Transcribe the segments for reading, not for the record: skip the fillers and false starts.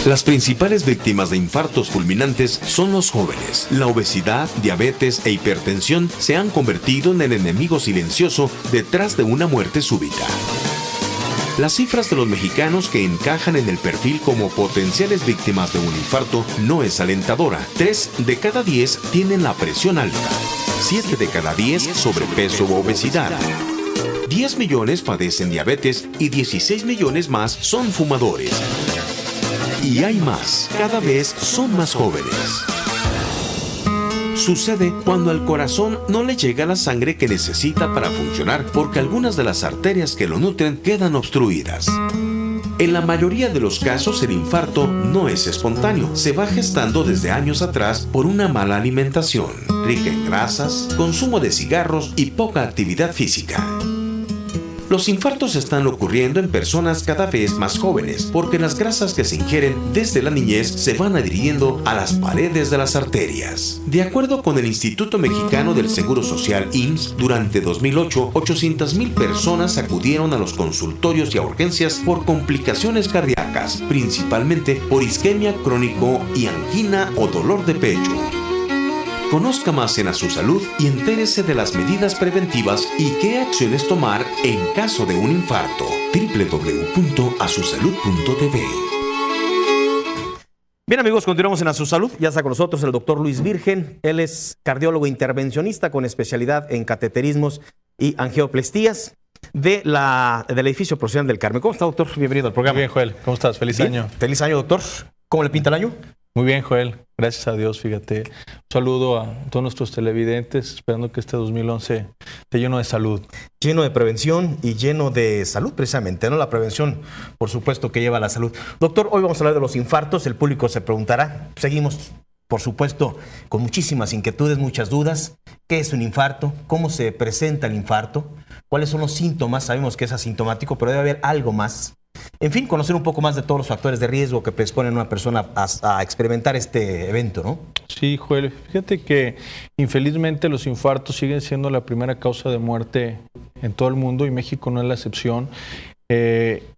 Las principales víctimas de infartos fulminantes son los jóvenes. La obesidad, diabetes e hipertensión se han convertido en el enemigo silencioso detrás de una muerte súbita. Las cifras de los mexicanos que encajan en el perfil como potenciales víctimas de un infarto no es alentadora. 3 de cada 10 tienen la presión alta. 7 de cada 10 sobrepeso o obesidad. 10 millones padecen diabetes y 16 millones más son fumadores. Y hay más, cada vez son más jóvenes. Sucede cuando al corazón no le llega la sangre que necesita para funcionar porque algunas de las arterias que lo nutren quedan obstruidas. En la mayoría de los casos el infarto no es espontáneo, se va gestando desde años atrás por una mala alimentación, rica en grasas, consumo de cigarros y poca actividad física. Los infartos están ocurriendo en personas cada vez más jóvenes porque las grasas que se ingieren desde la niñez se van adhiriendo a las paredes de las arterias. De acuerdo con el Instituto Mexicano del Seguro Social IMSS, durante 2008, 800,000 personas acudieron a los consultorios y a urgencias por complicaciones cardíacas, principalmente por isquemia crónico y angina o dolor de pecho. Conozca más en A Su Salud y entérese de las medidas preventivas y qué acciones tomar en caso de un infarto. www.asusalud.tv. Bien, amigos, continuamos en A Su Salud. Ya está con nosotros el doctor Luis Virgen. Él es cardiólogo intervencionista con especialidad en cateterismos y angioplastías del edificio profesional del Carmen. ¿Cómo está, doctor? Bienvenido al programa. Muy bien, Joel. ¿Cómo estás? Feliz año. Feliz año, doctor. ¿Cómo le pinta el año? Muy bien, Joel. Gracias a Dios, fíjate. Un saludo a todos nuestros televidentes, esperando que este 2011 esté lleno de salud. Lleno de prevención y lleno de salud, precisamente, ¿no? La prevención, por supuesto, que lleva a la salud. Doctor, hoy vamos a hablar de los infartos. El público se preguntará. Seguimos, por supuesto, con muchísimas inquietudes, muchas dudas. ¿Qué es un infarto? ¿Cómo se presenta el infarto? ¿Cuáles son los síntomas? Sabemos que es asintomático, pero debe haber algo más. En fin, conocer un poco más de todos los factores de riesgo que predisponen a una persona a experimentar este evento, ¿no? Sí, Joel. Fíjate que infelizmente los infartos siguen siendo la primera causa de muerte en todo el mundo y México no es la excepción.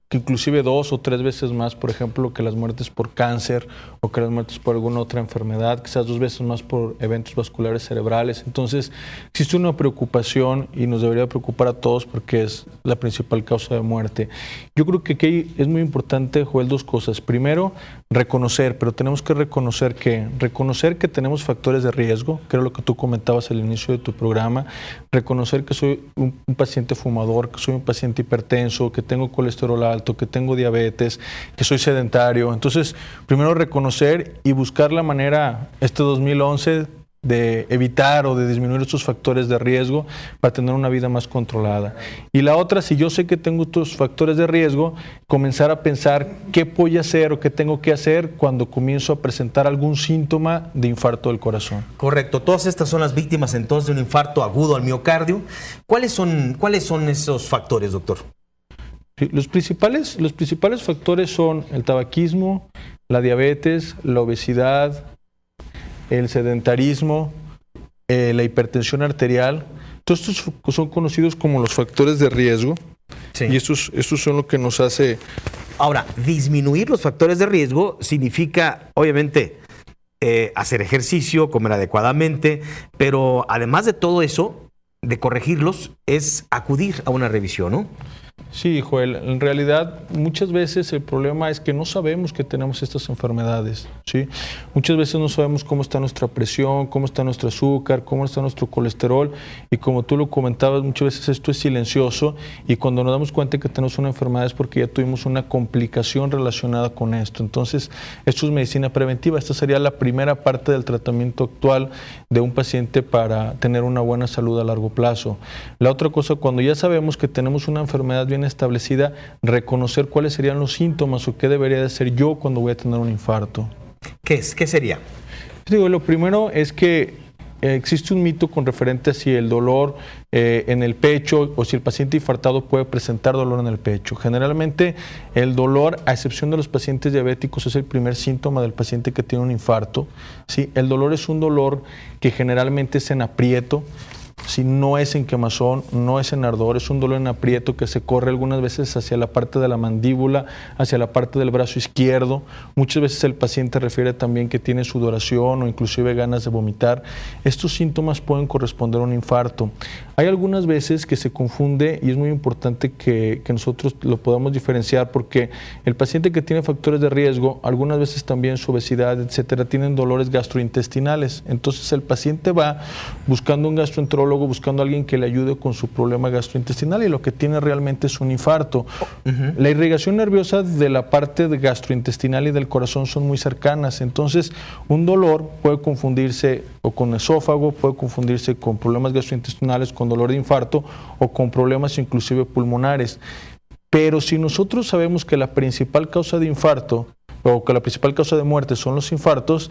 Que inclusive 2 o 3 veces más, por ejemplo, que las muertes por cáncer o que las muertes por alguna otra enfermedad, quizás 2 veces más por eventos vasculares cerebrales. Entonces, existe una preocupación y nos debería preocupar a todos porque es la principal causa de muerte. Yo creo que aquí es muy importante, Joel, 2 cosas. Primero, reconocer, pero tenemos que reconocer que tenemos factores de riesgo, que era lo que tú comentabas al inicio de tu programa, reconocer que soy un paciente fumador, que soy un paciente hipertenso, que tengo colesterol alto, que tengo diabetes, que soy sedentario. Entonces, primero reconocer y buscar la manera, este 2011, de evitar o de disminuir estos factores de riesgo para tener una vida más controlada. Y la otra, si yo sé que tengo estos factores de riesgo, comenzar a pensar qué voy a hacer o qué tengo que hacer cuando comienzo a presentar algún síntoma de infarto del corazón. Correcto. Todas estas son las víctimas entonces de un infarto agudo al miocardio. ¿Cuáles son esos factores, doctor? Sí, los principales factores son el tabaquismo, la diabetes, la obesidad, el sedentarismo, la hipertensión arterial. Todos estos son conocidos como los factores de riesgo. Sí. Y estos son lo que nos hace... Ahora, disminuir los factores de riesgo significa, obviamente, hacer ejercicio, comer adecuadamente, pero además de todo eso, de corregirlos, es acudir a una revisión, ¿no? Sí, Joel, en realidad muchas veces el problema es que no sabemos que tenemos estas enfermedades, ¿sí? Muchas veces no sabemos cómo está nuestra presión, cómo está nuestro azúcar, cómo está nuestro colesterol y como tú lo comentabas, muchas veces esto es silencioso y cuando nos damos cuenta que tenemos una enfermedad es porque ya tuvimos una complicación relacionada con esto. Entonces, esto es medicina preventiva. Esta sería la primera parte del tratamiento actual de un paciente para tener una buena salud a largo plazo. La otra cosa, cuando ya sabemos que tenemos una enfermedad bien establecida, reconocer cuáles serían los síntomas o qué debería de hacer yo cuando voy a tener un infarto. ¿Qué sería? Digo, lo primero es que existe un mito con referente a si el dolor en el pecho o si el paciente infartado puede presentar dolor en el pecho. Generalmente el dolor, a excepción de los pacientes diabéticos, es el primer síntoma del paciente que tiene un infarto, ¿sí? El dolor es un dolor que generalmente es en aprieto, Si no es en quemazón, no es en ardor, es un dolor en aprieto que se corre algunas veces hacia la parte de la mandíbula, hacia la parte del brazo izquierdo. Muchas veces el paciente refiere también que tiene sudoración o inclusive ganas de vomitar. Estos síntomas pueden corresponder a un infarto. Hay algunas veces que se confunde y es muy importante que nosotros lo podamos diferenciar, porque el paciente que tiene factores de riesgo, algunas veces también su obesidad, etcétera, tienen dolores gastrointestinales. Entonces el paciente va buscando un gastroenterólogo, buscando a alguien que le ayude con su problema gastrointestinal, y lo que tiene realmente es un infarto. La irrigación nerviosa de la parte gastrointestinal y del corazón son muy cercanas, entonces un dolor puede confundirse o con esófago, puede confundirse con problemas gastrointestinales, con dolor de infarto o con problemas inclusive pulmonares. Pero si nosotros sabemos que la principal causa de infarto o que la principal causa de muerte son los infartos,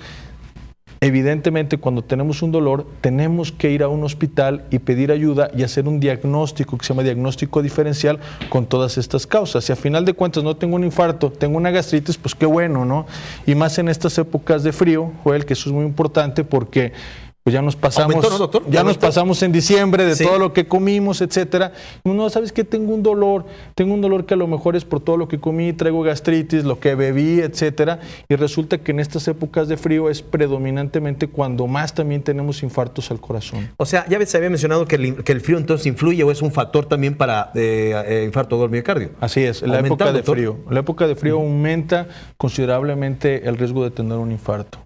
evidentemente cuando tenemos un dolor tenemos que ir a un hospital y pedir ayuda y hacer un diagnóstico que se llama diagnóstico diferencial con todas estas causas. Si a final de cuentas no tengo un infarto, tengo una gastritis, pues qué bueno, ¿no? Y más en estas épocas de frío, Joel, que eso es muy importante porque pues ya nos pasamos, ¿Aumentó, no, doctor? ya nos pasamos en diciembre de Sí. todo lo que comimos, etcétera. No, ¿sabes qué? Tengo un dolor que a lo mejor es por todo lo que comí, traigo gastritis, lo que bebí, etcétera, y resulta que en estas épocas de frío es predominantemente cuando más también tenemos infartos al corazón. O sea, ya se había mencionado que el frío entonces influye o es un factor también para infarto del miocardio. Así es, la época de frío. La época de frío aumenta considerablemente el riesgo de tener un infarto.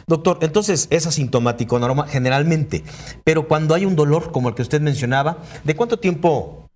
Doctor, entonces es asintomático normal, generalmente, pero cuando hay un dolor como el que usted mencionaba, ¿de cuánto tiempo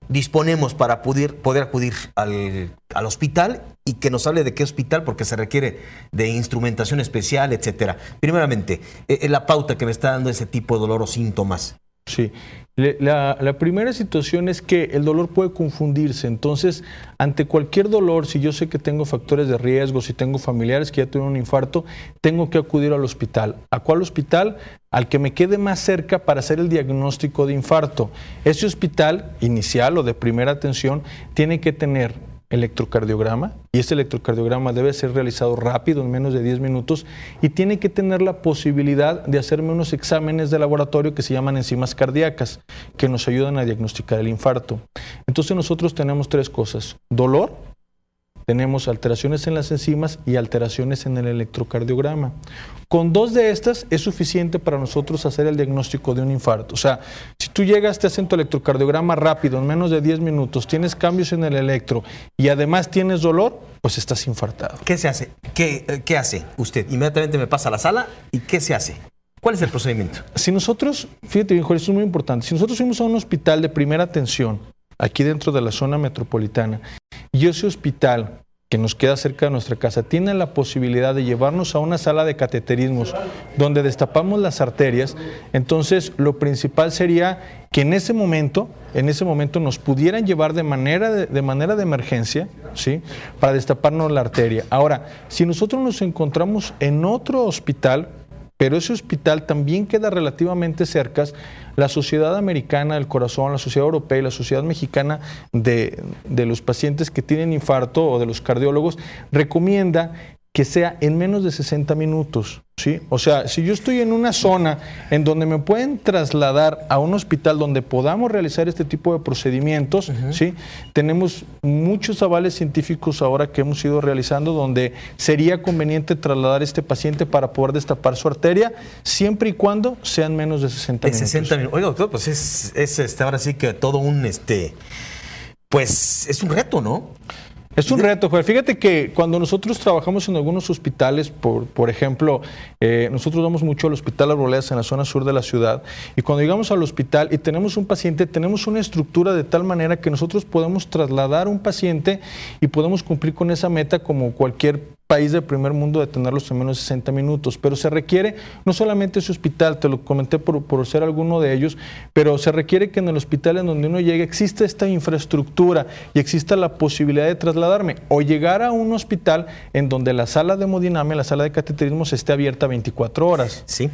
disponemos para poder acudir al hospital y que nos hable de qué hospital, porque se requiere de instrumentación especial, etcétera? Primeramente, la pauta que me está dando ese tipo de dolor o síntomas. Sí, la primera situación es que el dolor puede confundirse. Entonces, ante cualquier dolor, si yo sé que tengo factores de riesgo, si tengo familiares que ya tuvieron un infarto, tengo que acudir al hospital. ¿A cuál hospital? Al que me quede más cerca para hacer el diagnóstico de infarto. Ese hospital inicial o de primera atención tiene que tener electrocardiograma, y ese electrocardiograma debe ser realizado rápido, en menos de 10 minutos, y tiene que tener la posibilidad de hacerme unos exámenes de laboratorio que se llaman enzimas cardíacas, que nos ayudan a diagnosticar el infarto. Entonces nosotros tenemos tres cosas: dolor, tenemos alteraciones en las enzimas y alteraciones en el electrocardiograma. Con dos de estas es suficiente para nosotros hacer el diagnóstico de un infarto. O sea, si tú llegas, te hacen tu electrocardiograma rápido, en menos de 10 minutos, tienes cambios en el electro y además tienes dolor, pues estás infartado. ¿Qué se hace? ¿Qué hace usted? Inmediatamente me pasa a la sala y ¿qué se hace? ¿Cuál es el procedimiento? Si nosotros, fíjate bien, Jorge, esto es muy importante, si nosotros fuimos a un hospital de primera atención, aquí dentro de la zona metropolitana, y ese hospital que nos queda cerca de nuestra casa tiene la posibilidad de llevarnos a una sala de cateterismos donde destapamos las arterias, entonces lo principal sería que en ese momento nos pudieran llevar de manera de emergencia, ¿sí?, para destaparnos la arteria. Ahora, si nosotros nos encontramos en otro hospital, pero ese hospital también queda relativamente cerca, la Sociedad Americana del Corazón, la Sociedad Europea y la Sociedad Mexicana de los pacientes que tienen infarto o de los cardiólogos recomienda que sea en menos de 60 minutos, ¿sí? O sea, si yo estoy en una zona en donde me pueden trasladar a un hospital donde podamos realizar este tipo de procedimientos, ¿sí?, tenemos muchos avales científicos ahora que hemos ido realizando donde sería conveniente trasladar a este paciente para poder destapar su arteria, siempre y cuando sean menos de 60 minutos. 60 minutos. Oiga, doctor, pues es ahora sí que todo un, pues es un reto, ¿no? Es un reto, Joel. Fíjate que cuando nosotros trabajamos en algunos hospitales, por ejemplo, nosotros vamos mucho al Hospital Arboledas en la zona sur de la ciudad, y cuando llegamos al hospital y tenemos un paciente, tenemos una estructura de tal manera que nosotros podemos trasladar a un paciente y podemos cumplir con esa meta como cualquier país del primer mundo de tenerlos en menos de 60 minutos, pero se requiere no solamente ese hospital, te lo comenté por ser alguno de ellos, pero se requiere que en el hospital en donde uno llegue exista esta infraestructura y exista la posibilidad de trasladarme o llegar a un hospital en donde la sala de hemodinamia, la sala de cateterismos esté abierta 24 horas. Sí.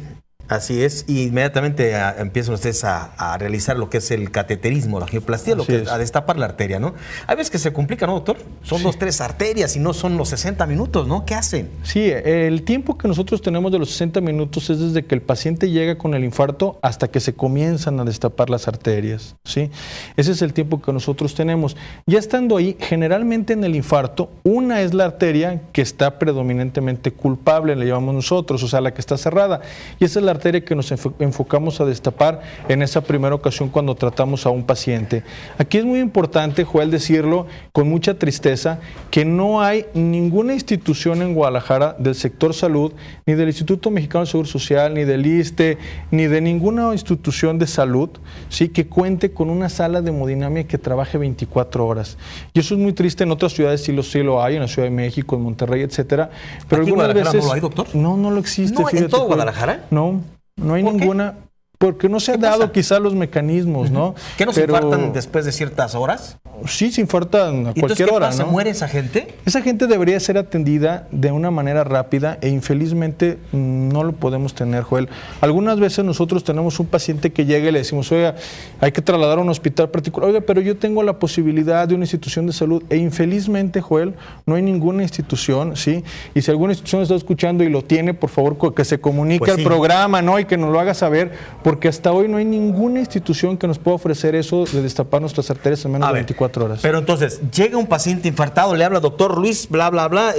Así es, y inmediatamente empiezan ustedes a realizar lo que es el cateterismo, la angioplastía, a destapar la arteria, ¿no? Hay veces que se complica, ¿no, doctor? Son 2, 3 arterias y no son los 60 minutos, ¿no? ¿Qué hacen? Sí, el tiempo que nosotros tenemos de los 60 minutos es desde que el paciente llega con el infarto hasta que se comienzan a destapar las arterias, ¿sí? Ese es el tiempo que nosotros tenemos. Ya estando ahí, generalmente en el infarto, una es la arteria que está predominantemente culpable, le llamamos nosotros, o sea, la que está cerrada, y esa es la arteria que nos enfocamos a destapar en esa primera ocasión cuando tratamos a un paciente. Aquí es muy importante, Joel, decirlo con mucha tristeza, que no hay ninguna institución en Guadalajara del sector salud, ni del Instituto Mexicano de Seguro Social, ni del ISSSTE, ni de ninguna institución de salud, ¿sí?, que cuente con una sala de hemodinamia que trabaje 24 horas. Y eso es muy triste, en otras ciudades sí lo hay, en la Ciudad de México, en Monterrey, etcétera. Pero ¿aquí algunas en Guadalajara veces no lo hay, doctor? No lo existe. ¿No, fíjate, en todo Joel. Guadalajara? No hay ninguna, porque no se han dado quizás los mecanismos, ¿no? ¿Qué nos infartan después de ciertas horas? Sí, se infartan a cualquier hora, ¿no? ¿Se muere esa gente? Esa gente debería ser atendida de una manera rápida e infelizmente no lo podemos tener, Joel. Algunas veces nosotros tenemos un paciente que llega y le decimos, oiga, hay que trasladar a un hospital particular, oiga, pero yo tengo la posibilidad de una institución de salud e infelizmente, Joel, no hay ninguna institución, ¿sí? Y si alguna institución está escuchando y lo tiene, por favor, que se comunique al programa, ¿no? Y que nos lo haga saber, porque hasta hoy no hay ninguna institución que nos pueda ofrecer eso de destapar nuestras arterias en menos de 24 horas. Pero entonces, llega un paciente infartado, le habla, doctor Luis, bla, bla, bla,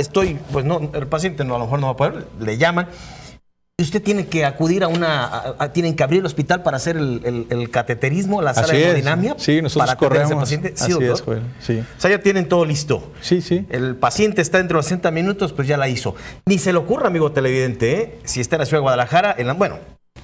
pues no, el paciente no, a lo mejor no va a poder, le llaman, y usted tiene que acudir tienen que abrir el hospital para hacer el cateterismo, la sala de hemodinamia. Sí, nosotros corremos. Paciente. Sí, así doctor. es, Joel, sí. O sea, ya tienen todo listo. Sí, sí. El paciente está dentro de los 60 minutos, pues ya la hizo. Ni se le ocurra, amigo televidente, si está en la ciudad de Guadalajara,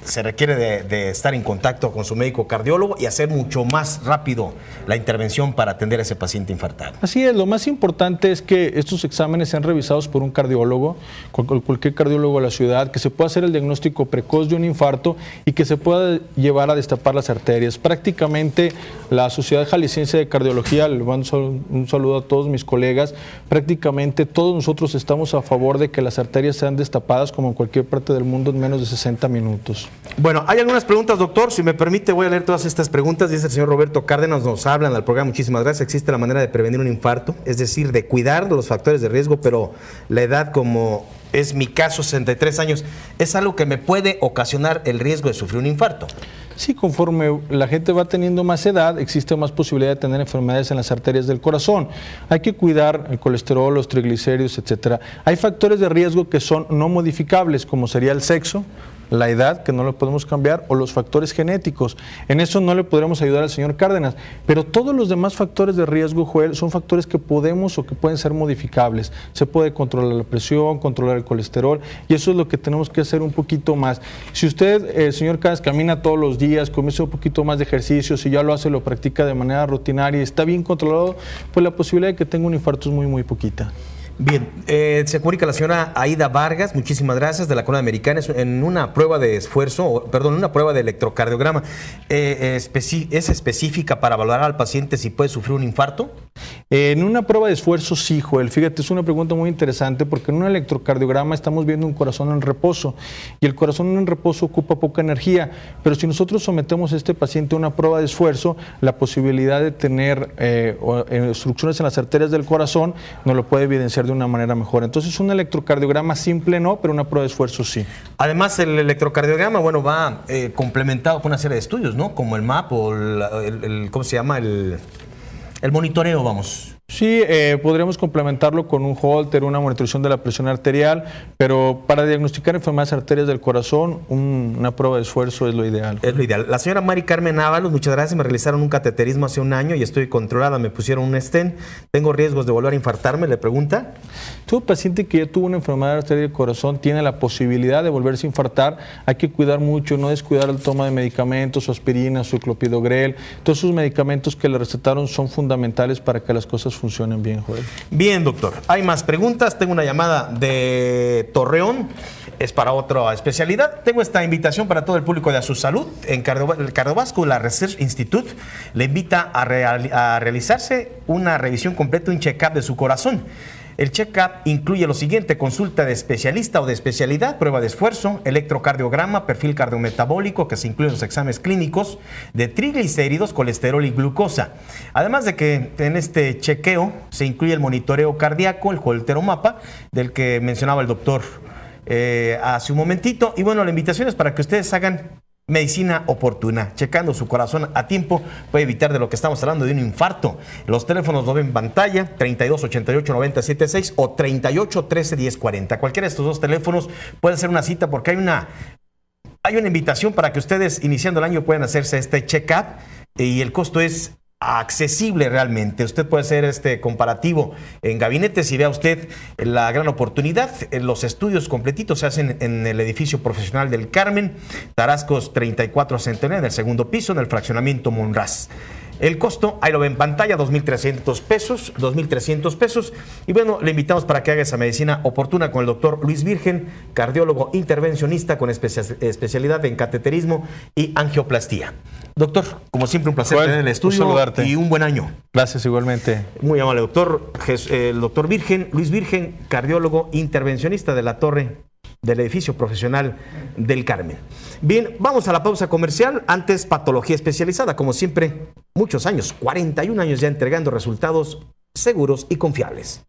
se requiere de estar en contacto con su médico cardiólogo y hacer mucho más rápido la intervención para atender a ese paciente infartado. Así es, lo más importante es que estos exámenes sean revisados por un cardiólogo, cualquier cardiólogo de la ciudad, que se pueda hacer el diagnóstico precoz de un infarto y que se pueda llevar a destapar las arterias. Prácticamente la Sociedad Jalisciense de Cardiología, le mando un saludo a todos mis colegas, prácticamente todos nosotros estamos a favor de que las arterias sean destapadas como en cualquier parte del mundo en menos de 60 minutos. Bueno, hay algunas preguntas, doctor. Si me permite, voy a leer todas estas preguntas. Dice el señor Roberto Cárdenas, nos hablan al programa. Muchísimas gracias. ¿Existe la manera de prevenir un infarto? Es decir, de cuidar los factores de riesgo, pero la edad, como es mi caso, 63 años, ¿es algo que me puede ocasionar el riesgo de sufrir un infarto? Sí, conforme la gente va teniendo más edad, existe más posibilidad de tener enfermedades en las arterias del corazón. Hay que cuidar el colesterol, los triglicéridos, etcétera. Hay factores de riesgo que son no modificables, como sería el sexo, la edad, que no lo podemos cambiar, o los factores genéticos. En eso no le podremos ayudar al señor Cárdenas, pero todos los demás factores de riesgo, Joel, son factores que podemos o que pueden ser modificables. Se puede controlar la presión, controlar el colesterol, y eso es lo que tenemos que hacer un poquito más. Si usted, señor Cárdenas, camina todos los días, comienza un poquito más de ejercicio, si ya lo hace, lo practica de manera rutinaria y está bien controlado, pues la posibilidad de que tenga un infarto es muy, muy poquita. Bien, se comunica la señora Aida Vargas, muchísimas gracias, de la Colonia Americana, en una prueba de una prueba de electrocardiograma. ¿Es específica para valorar al paciente si puede sufrir un infarto? En una prueba de esfuerzo, sí, Joel. Fíjate, es una pregunta muy interesante porque en un electrocardiograma estamos viendo un corazón en reposo y el corazón en reposo ocupa poca energía, pero si nosotros sometemos a este paciente a una prueba de esfuerzo, la posibilidad de tener obstrucciones en las arterias del corazón nos lo puede evidenciar de una manera mejor. Entonces, un electrocardiograma simple no, pero una prueba de esfuerzo sí. Además, el electrocardiograma, va complementado con una serie de estudios, ¿no? Como el MAP o ¿cómo se llama? El monitoreo, vamos. Sí, podríamos complementarlo con un Holter, una monitorización de la presión arterial, pero para diagnosticar enfermedades arterias del corazón, una prueba de esfuerzo es lo ideal. Es lo ideal. La señora Mari Carmen Ábalos, muchas gracias. Me realizaron un cateterismo hace un año y estoy controlada. Me pusieron un stent. ¿Tengo riesgos de volver a infartarme? Le pregunta. Todo paciente que ya tuvo una enfermedad arterial del corazón tiene la posibilidad de volverse a infartar. Hay que cuidar mucho, no descuidar el toma de medicamentos, su aspirina, su clopidogrel. Todos esos medicamentos que le recetaron son fundamentales para que las cosas funcionen bien, Joel. Bien, doctor. Hay más preguntas. Tengo una llamada de Torreón. Es para otra especialidad. Tengo esta invitación para todo el público de A Su Salud. En el Cardiovascular Research Institute le invita a realizarse una revisión completa, un check-up de su corazón. El check-up incluye lo siguiente: consulta de especialista o de especialidad, prueba de esfuerzo, electrocardiograma, perfil cardiometabólico, que se incluyen los exámenes clínicos de triglicéridos, colesterol y glucosa. Además de que en este chequeo se incluye el monitoreo cardíaco, el holteromapa, del que mencionaba el doctor hace un momentito. Y bueno, la invitación es para que ustedes hagan medicina oportuna, checando su corazón a tiempo, puede evitar de lo que estamos hablando, de un infarto. Los teléfonos lo ven en pantalla, 32 88 97 6 o 38 13 10 40. Cualquiera de estos dos teléfonos puede hacer una cita, porque hay una invitación para que ustedes, iniciando el año, puedan hacerse este check-up, y el costo es accesible realmente. Usted puede hacer este comparativo en gabinetes y vea usted la gran oportunidad. Los estudios completitos se hacen en el edificio profesional del Carmen, Tarascos 34 Centenario, en el segundo piso, en el fraccionamiento Monraz. El costo, ahí lo ve en pantalla, 2,300 pesos, 2,300 pesos. Y bueno, le invitamos para que haga esa medicina oportuna con el doctor Luis Virgen, cardiólogo intervencionista con especialidad en cateterismo y angioplastía. Doctor, como siempre, un placer tener en el estudio, saludarte, y un buen año. Gracias, igualmente. Muy amable, doctor. El doctor Virgen, Luis Virgen, cardiólogo intervencionista de la torre del edificio profesional del Carmen. Bien, vamos a la pausa comercial. Antes, patología especializada, como siempre, muchos años, 41 años ya entregando resultados seguros y confiables.